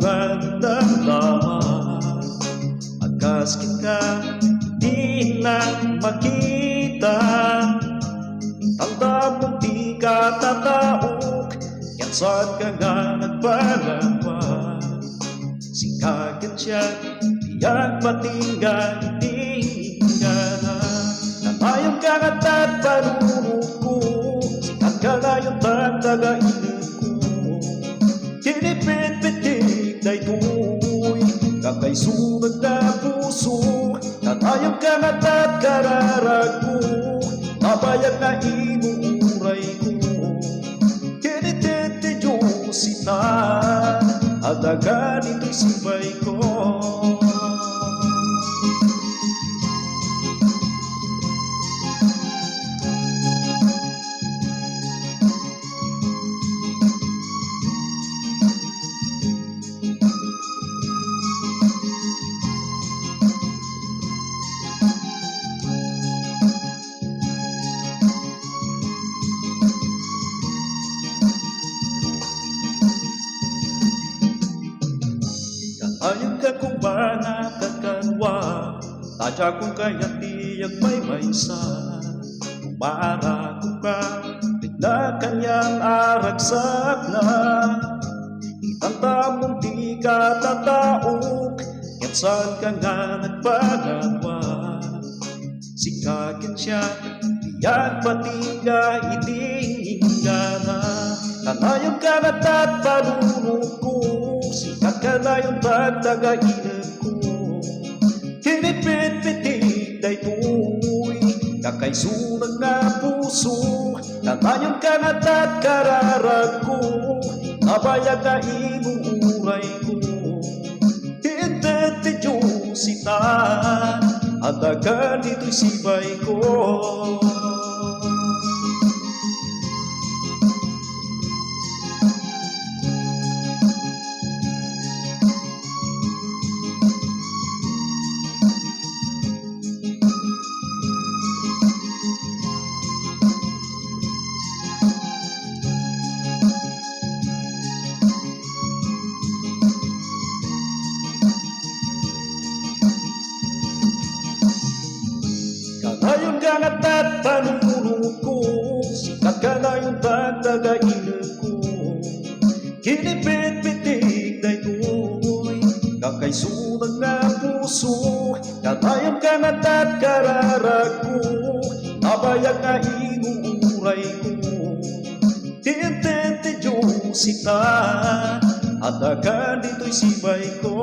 mga damdaman. Magkaskin ka, di na makita. Tanda mong di ka tataok, yan saan ka nga nagpalawa. Singkagan siya, biyak patingga, hindi ka na. Namayang ka nga't at panunod ko, sikat ka ngayon tagainit ko. Kinipit-pitik na ito'y kakaisunod na puso. Namayang ka nga't at kararag ko, mabayag na inuuray ko. Kinititidyosita, adagan ito'y sibay ko. Ayun ka kung ba nakakanwa, tadya kung kaya't tiyag may maysa. Umaara kung ka, bigla kanyang aragsak na. Itanta mong di ka tataok, yan saan ka nga nagpagawa. Sikakin siya, biyak patingga, itingin ka na. Nanayong ka na't at panunod ko, sikat ka na yung pagtagainag ko. Kinipit-pitik na ito'y kakaisunag na puso. Nanayong ka na't at kararag ko, mabayag na inuuray ko. Kinititidyosita, adagan ito'y sibay ko. Ngayon ka nga't at panunod ko, sikat ka na yung pagtagainag ko. Kinipit-pitik na ito'y kakaisunag na puso. Nanayang ka nga't at kararag ko, mabayag na inuuray ko. Tinititidyosita, adagan dito'y sibay ko.